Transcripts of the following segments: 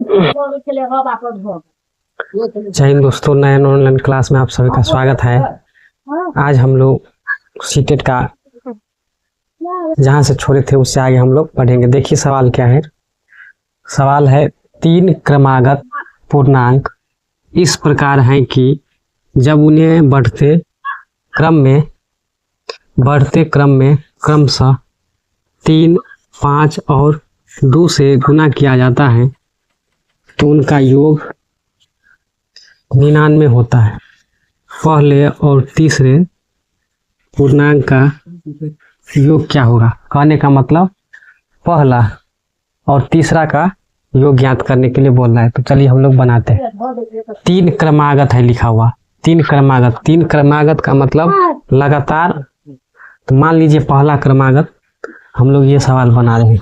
जय हिंद दोस्तों, नए ऑनलाइन क्लास में आप सभी का स्वागत है। आज हम लोग सीटेट का जहां से छोड़े थे उससे आगे हम लोग पढ़ेंगे। देखिए सवाल क्या है। सवाल है, 3 क्रमागत पूर्णांक इस प्रकार हैं कि जब उन्हें बढ़ते क्रम में क्रमशः 3, 5 और 2 से गुना किया जाता है तो उनका योग 99 होता है। पहले और तीसरे पूर्णांक का योग क्या होगा? कहने का मतलब पहला और तीसरा का योग ज्ञात करने के लिए बोल रहा है। तो चलिए हम लोग बनाते हैं। 3 क्रमागत है लिखा हुआ। 3 क्रमागत का मतलब लगातार। तो मान लीजिए पहला क्रमागत हम लोग ये सवाल बना रहे हैं।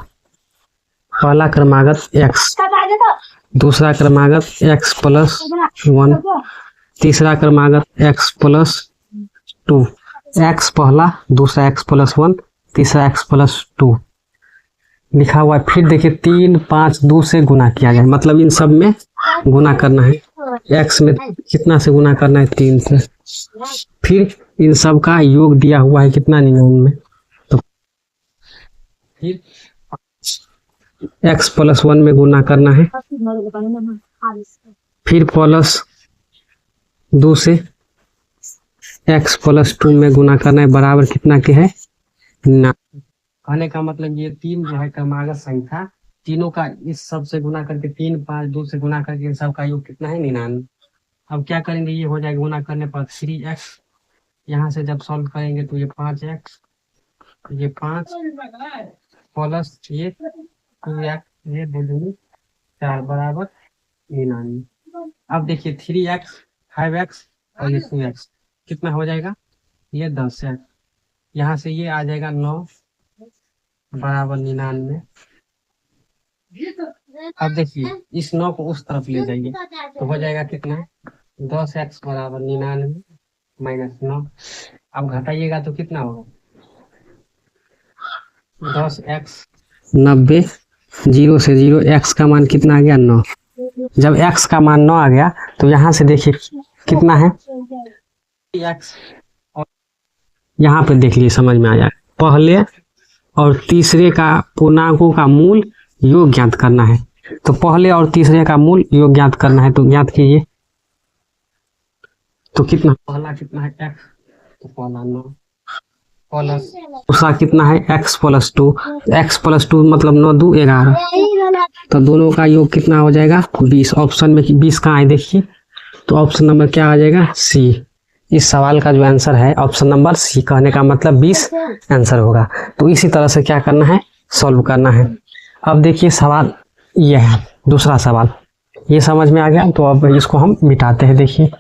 पहला क्रमागत x, दूसरा क्रमागत x प्लस 1, तीसरा क्रमागत x प्लस 2। x पहला, दूसरा x प्लस 1, तीसरा x प्लस 2 लिखा हुआ है। फिर देखिए 3, 5, 2 से गुना किया जाए, मतलब इन सब में गुना करना है। x में कितना से गुना करना है? 3 से। फिर इन सब का योग दिया हुआ है कितना? 99 में। तो फिर x प्लस 1 में गुना करना है, फिर प्लस 2 से x प्लस 2 में गुना करना है, बराबर कितना के है? 9। कहने का मतलब ये 3 जो है क्रमागत संख्या, तीनों का इस सब से गुना करके 3, 5, 2 से गुना करके इन सब का योग कितना है? 99। अब क्या करेंगे? ये हो जाएगा गुना करने पर 3x, यहाँ से जब सॉल्व करेंगे तो ये 5x, ये 5 प्लस ये 2x, ये 2 4 बराबर 99। अब देखिए 3x, 5x और ये 2x कितना हो जाएगा? ये 10x, यहाँ से ये आ जाएगा 9 बराबर 99। अब देखिए इस 9 को उस तरफ ले जाइए तो हो जाएगा कितना? 10x बराबर 99 माइनस 9। अब घटाइएगा तो कितना होगा? 10x 90, 0 से 0, x का मान कितना आ गया? 9। जब x का मान 9 आ गया तो यहाँ से देखिए कितना है x, और यहाँ पे देख लीजिए समझ में आ जाए। पहले और तीसरे का पूर्णांकों का मूल योग ज्ञात करना है। तो पहले और तीसरे का मूल योग ज्ञात करना है, तो ज्ञात कीजिए। तो कितना? पहला कितना है? x, तो पहला 9 प्लस दूसरा कितना है? x plus 2। x प्लस 2 मतलब 9 2 11, तो दोनों का योग कितना हो जाएगा? 20। ऑप्शन में 20 कहाँ है देखिए, तो ऑप्शन नंबर क्या आ जाएगा? सी। इस सवाल का जो आंसर है ऑप्शन नंबर सी। कहने का मतलब 20 आंसर होगा। तो इसी तरह से क्या करना है? सॉल्व करना है। अब देखिए सवाल ये है, दूसरा सवाल। ये समझ में आ गया, तो अब इसको हम मिटाते हैं। देखिए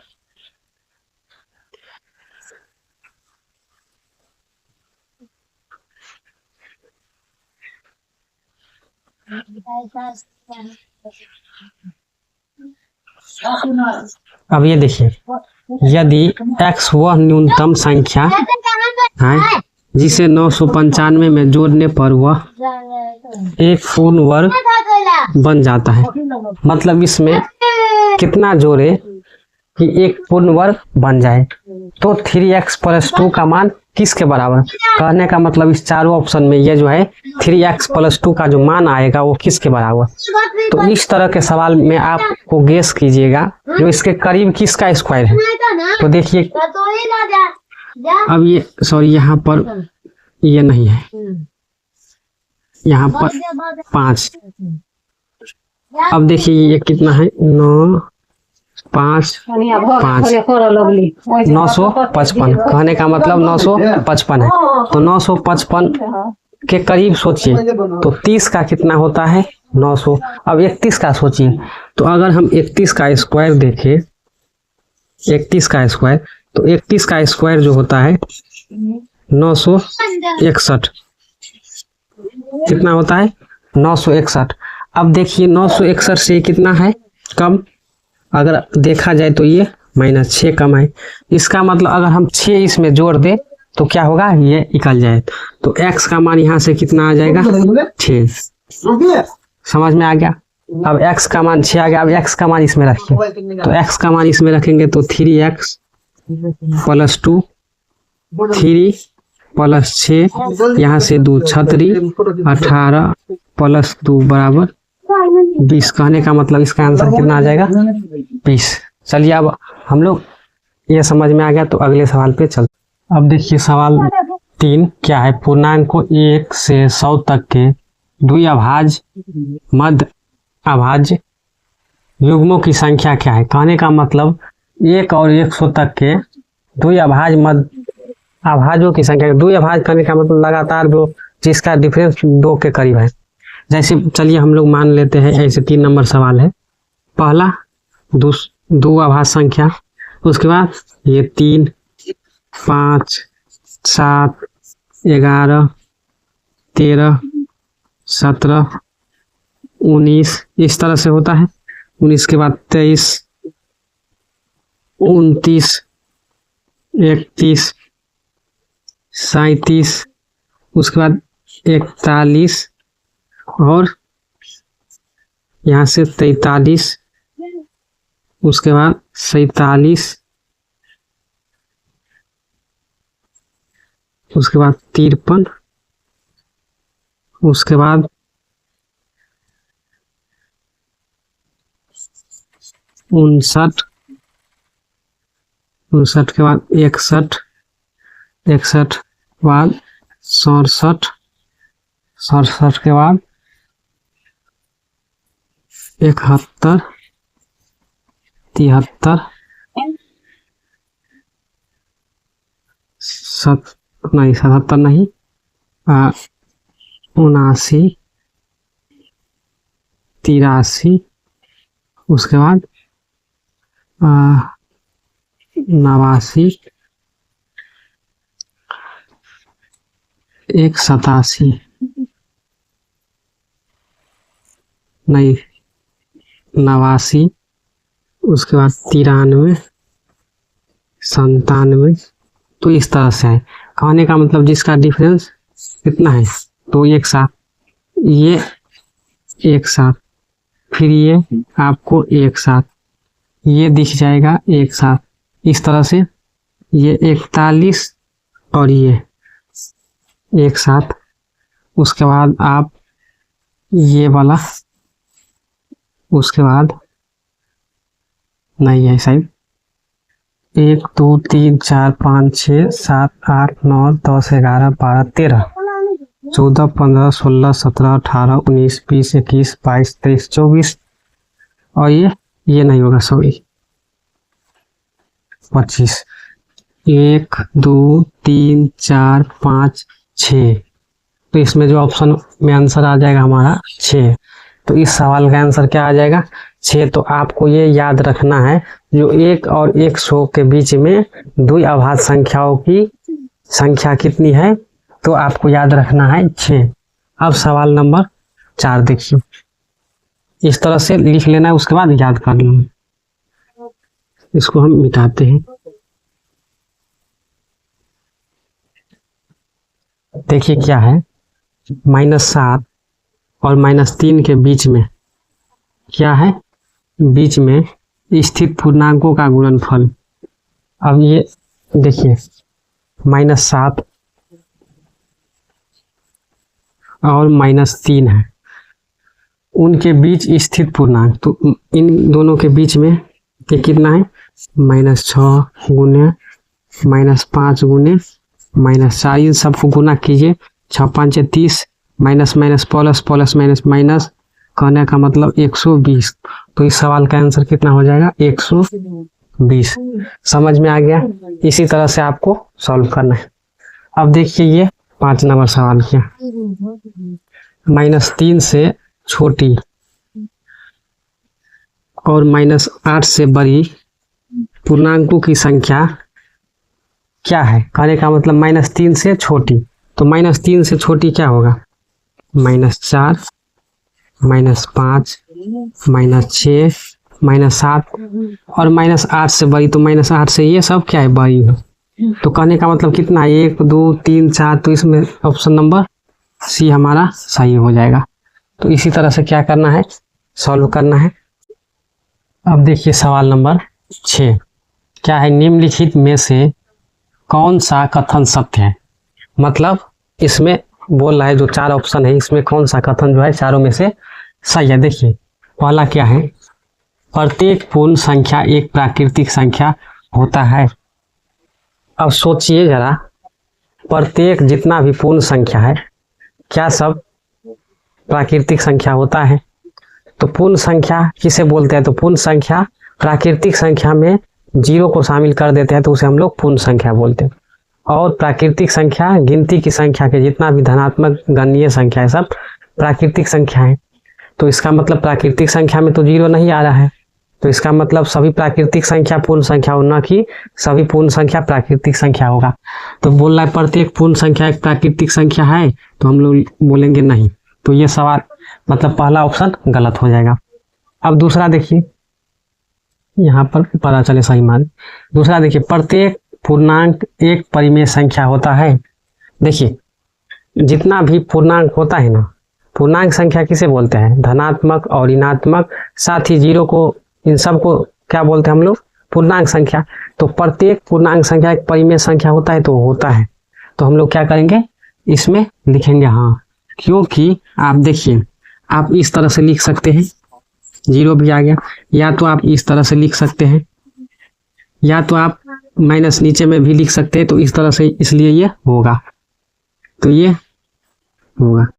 अब ये देखिए, यदि x वह न्यूनतम संख्या है जिसे 995 में जोड़ने पर वह एक पूर्ण वर्ग बन जाता है, मतलब इसमें कितना जोड़े कि एक पूर्ण वर्ग बन जाए, तो 3x प्लस 2 का मान किसके बराबर? कहने का मतलब इस चारों ऑप्शन में ये जो है 3x प्लस 2 का जो मान आएगा वो किसके बराबर? तो इस तरह के सवाल में आपको गेस कीजिएगा जो इसके करीब किसका स्क्वायर है। तो देखिए अब ये सॉरी यहाँ पर ये नहीं है, यहाँ पर 5। अब देखिए ये कितना है? 9 5 5 955। कहने का मतलब 955 है। तो 955 के करीब सोचिए, तो 30 का कितना होता है? 900। अब 31 का सोचिए, तो अगर हम 31 का स्क्वायर देखें, 31 का स्क्वायर, तो 31 का स्क्वायर जो होता है 961। कितना होता है? 961। अब देखिए 961 से कितना है कम? अगर देखा जाए तो ये -6 कम है। इसका मतलब अगर हम 6 इसमें जोड़ दें तो क्या होगा? ये निकल जाए। तो x का मान यहाँ से कितना आ जाएगा? 6। समझ में आ गया? अब x का मान 6 आ गया। अब x का मान इसमें रखिए, तो x का मान इसमें रखेंगे तो 3x प्लस 2, 3 प्लस 6, यहाँ से 2 36, 18 प्लस 2 बराबर 20। कहने का मतलब इसका आंसर कितना आ जाएगा? 20। चलिए अब हम लोग ये समझ में आ गया, तो अगले सवाल पे चल। अब देखिए सवाल 3 क्या है? पूर्णांक को 1 से 100 तक के द्विअभाज्य मध्य अभाज्य युग्मों की संख्या क्या है? कहने का मतलब 1 और 100 तक के द्विअभाज्य मध्य अभाज्यों की संख्या। द्विअभाज्य करने का मतलब लगातार दो जिसका डिफरेंस 2 के करीब है। जैसे चलिए हम लोग मान लेते हैं, ऐसे 3 नंबर सवाल है। पहला दो अभाज्य संख्या, उसके बाद ये 3, 5, 7, 11, 13, 17, 19 इस तरह से होता है। 19 के बाद 23, 29, 31, 37, उसके बाद 41 और यहाँ से 43, उसके बाद 47, उसके बाद 53, उसके बाद 59, 59 के बाद 61, 61 के बाद 67, 67 के बाद 71, 73, 77 नहीं, 79, 83, उसके बाद 89, 87 नहीं, 89, उसके बाद 93, 97। तो इस तरह से है। कहने का मतलब जिसका डिफरेंस कितना है, तो एक साथ, ये एक साथ, फिर ये आपको एक साथ, ये दिख जाएगा एक साथ। इस तरह से ये 41 और ये एक साथ। उसके बाद आप ये वाला, उसके बाद नहीं है शायद, 1 2 3 4 5 6 7 8 9 10 11 12 13 14 15 16 17 18 19 20 21 22 23 24 और ये नहीं होगा, सॉरी 25। 1 2 3 4 5 6, तो इसमें जो ऑप्शन में आंसर आ जाएगा हमारा 6। तो इस सवाल का आंसर क्या आ जाएगा? 6। तो आपको ये याद रखना है, जो 1 और 100 के बीच में द्विअभाज्य संख्याओं की संख्या कितनी है, तो आपको याद रखना है 6। अब सवाल नंबर 4 देखिए, इस तरह से लिख लेना है, उसके बाद याद कर लेना। इसको हम मिटाते हैं। देखिए क्या है, -7 और -3 के बीच में क्या है? बीच में स्थित पूर्णांकों का गुणनफल। अब ये देखिए -7 और -3 है, उनके बीच स्थित पूर्णांक, तो इन दोनों के बीच में ये कितना है? -6 गुने -5 गुने -4, इन सबको गुना कीजिए। 6 5 30, minus minus plus plus minus minus, कहने का मतलब 120। तो इस सवाल का आंसर कितना हो जाएगा? 120। समझ में आ गया? इसी तरह से आपको सॉल्व करना है। अब देखिए ये 5 नंबर सवाल किया, -3 से छोटी और -8 से बड़ी पूर्णांकों की संख्या क्या है? कहने का मतलब -3 से छोटी, तो -3 से छोटी क्या होगा? -4, -5, -6, -7 और -8 से बड़ी, तो -8 से ये सब क्या है? बड़ी है। तो कहने का मतलब कितना? 1 2 3 4, तो इसमें ऑप्शन नंबर सी हमारा सही हो जाएगा। तो इसी तरह से क्या करना है, सॉल्व करना है। अब देखिए सवाल नंबर 6 क्या है, निम्नलिखित में से कौन सा कथन सत्य है। मतलब इसमें बोल रहा है जो 4 ऑप्शन है इसमें कौन सा कथन जो है चारों में से सही है। देखिए पहला क्या है, प्रत्येक पूर्ण संख्या एक प्राकृतिक संख्या होता है। अब सोचिए जरा, प्रत्येक जितना भी पूर्ण संख्या है क्या सब प्राकृतिक संख्या होता है। तो पूर्ण संख्या किसे बोलते हैं, तो पूर्ण संख्या प्राकृतिक संख्या में 0 को शामिल कर देते हैं तो उसे हम लोग पूर्ण संख्या बोलते हैं। और प्राकृतिक संख्या गिनती की संख्या के जितना भी धनात्मक गणनीय संख्या है सब प्राकृतिक संख्या है। तो इसका मतलब प्राकृतिक संख्या में तो 0 नहीं आ रहा है, तो इसका मतलब सभी प्राकृतिक संख्या पूर्ण संख्या होना कि सभी पूर्ण संख्या प्राकृतिक संख्या होगा। तो बोल रहा है प्रत्येक पूर्ण संख्या एक प्राकृतिक संख्या है, तो हम लोग बोलेंगे नहीं। तो ये सवाल मतलब पहला ऑप्शन गलत हो जाएगा। अब दूसरा देखिए, यहाँ पर पता चले सही मान। दूसरा देखिए, प्रत्येक पूर्णांक एक परिमेय संख्या होता है। देखिए जितना भी पूर्णांक होता है ना, पूर्णांक संख्या किसे बोलते हैं, धनात्मक और ऋणात्मक साथ ही 0 को, इन सब को क्या बोलते हैं हम लोग, पूर्णांक संख्या। तो प्रत्येक पूर्णांक संख्या एक परिमेय संख्या होता है, तो होता है। तो हम लोग क्या करेंगे, इसमें लिखेंगे हाँ, क्योंकि आप देखिए आप इस तरह से लिख सकते हैं, 0 भी आ गया, या तो आप इस तरह से लिख सकते हैं, या तो आप माइनस नीचे में भी लिख सकते हैं। तो इस तरह से इसलिए ये होगा, तो ये होगा।